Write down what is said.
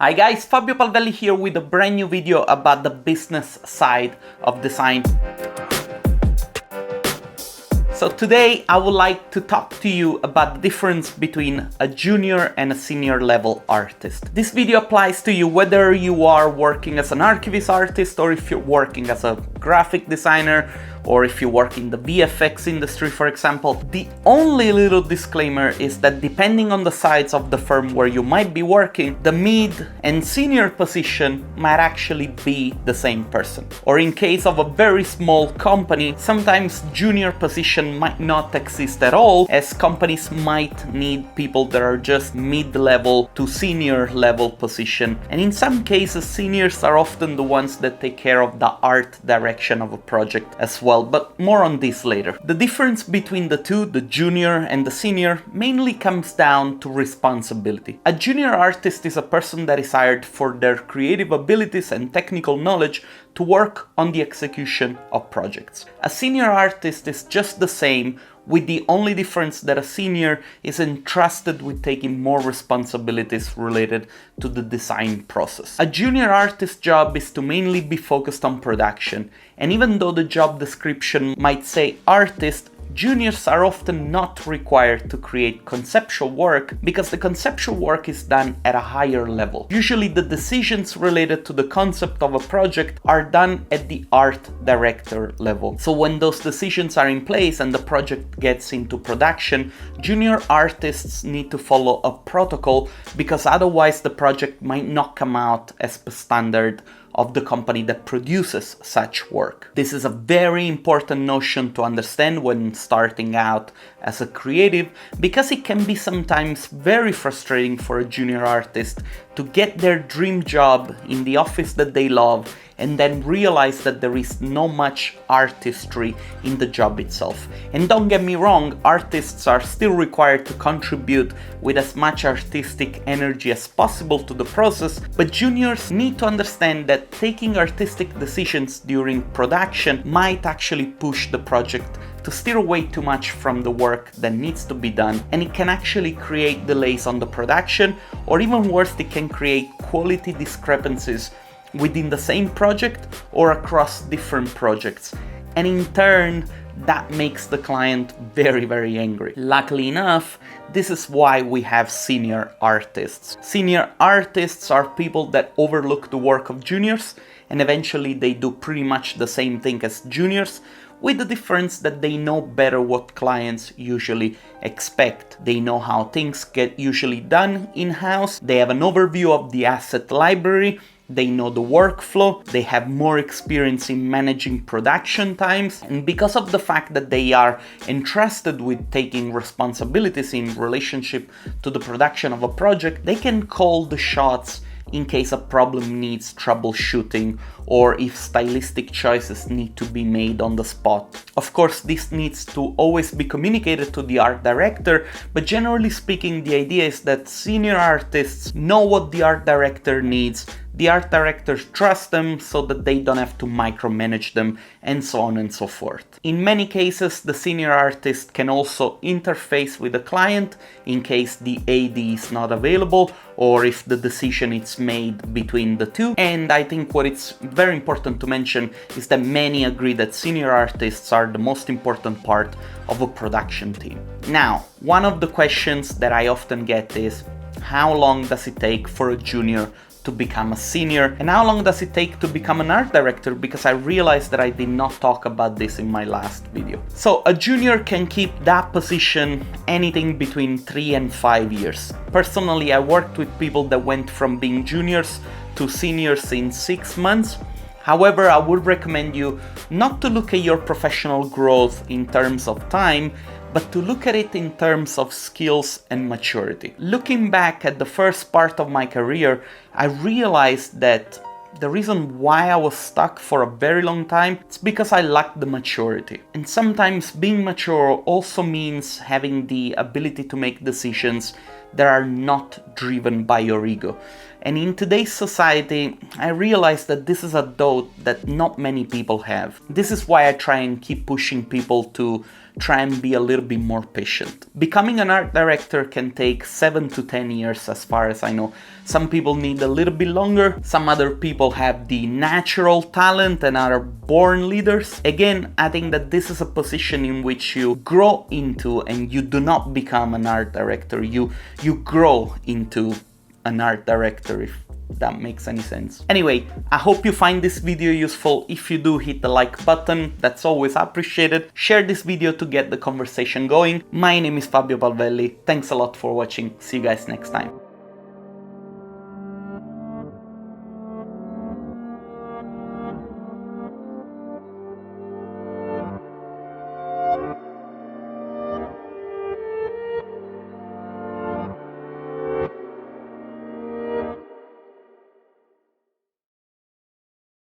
Hi guys, Fabio Palvelli here with a brand new video about the business side of design. So today I would like to talk to you about the difference between a junior and a senior level artist. This video applies to you whether you are working as an archivist artist or if you're working as a graphic designer or if you work in the VFX industry, for example. The only little disclaimer is that depending on the size of the firm where you might be working, the mid and senior position might actually be the same person. Or in case of a very small company, sometimes junior position might not exist at all, as companies might need people that are just mid-level to senior level position. And in some cases, seniors are often the ones that take care of the art direction of a project as well. But more on this later. The difference between the two, the junior and the senior, mainly comes down to responsibility. A junior artist is a person that is hired for their creative abilities and technical knowledge to work on the execution of projects. A senior artist is just the same, with the only difference that a senior is entrusted with taking more responsibilities related to the design process. A junior artist's job is to mainly be focused on production, and even though the job description might say artist, juniors are often not required to create conceptual work because the conceptual work is done at a higher level. Usually the decisions related to the concept of a project are done at the art director level. So when those decisions are in place and the project gets into production, junior artists need to follow a protocol because otherwise the project might not come out as per standard of the company that produces such work. This is a very important notion to understand when starting out as a creative, because it can be sometimes very frustrating for a junior artist to get their dream job in the office that they love and then realize that there is not much artistry in the job itself. And don't get me wrong, artists are still required to contribute with as much artistic energy as possible to the process, but juniors need to understand that taking artistic decisions during production might actually push the project to steer away too much from the work that needs to be done, and it can actually create delays on the production, or even worse, it can create quality discrepancies within the same project or across different projects, and in turn that makes the client very angry. Luckily enough, this is why we have senior artists. Senior artists are people that overlook the work of juniors, and eventually they do pretty much the same thing as juniors, with the difference that they know better what clients usually expect. They know how things get usually done in-house, they have an overview of the asset library, they know the workflow, they have more experience in managing production times, and because of the fact that they are entrusted with taking responsibilities in relationship to the production of a project, they can call the shots in case a problem needs troubleshooting or if stylistic choices need to be made on the spot. Of course, this needs to always be communicated to the art director, but generally speaking, the idea is that senior artists know what the art director needs, the art directors trust them so that they don't have to micromanage them, and so on and so forth. In many cases, the senior artist can also interface with the client in case the AD is not available or if the decision is made between the two. And I think what it's very important to mention is that many agree that senior artists are the most important part of a production team. Now, one of the questions that I often get is, how long does it take for a junior to become a senior, and how long does it take to become an art director, because I realized that I did not talk about this in my last video. So a junior can keep that position anything between 3 and 5 years. Personally, I worked with people that went from being juniors to seniors in 6 months. However, I would recommend you not to look at your professional growth in terms of time, but to look at it in terms of skills and maturity. Looking back at the first part of my career, I realized that the reason why I was stuck for a very long time is because I lacked the maturity. And sometimes being mature also means having the ability to make decisions that are not driven by your ego. And in today's society, I realized that this is a thought that not many people have. This is why I try and keep pushing people to try and be a little bit more patient. Becoming an art director can take 7 to 10 years as far as I know. Some people need a little bit longer, some other people have the natural talent and are born leaders. Again, I think that this is a position in which you grow into and you do not become an art director, you grow into an art director, if that makes any sense. Anyway, I hope you find this video useful. If you do, hit the like button, that's always appreciated. Share this video to get the conversation going. My name is Fabio Palvelli. Thanks a lot for watching. See you guys next time.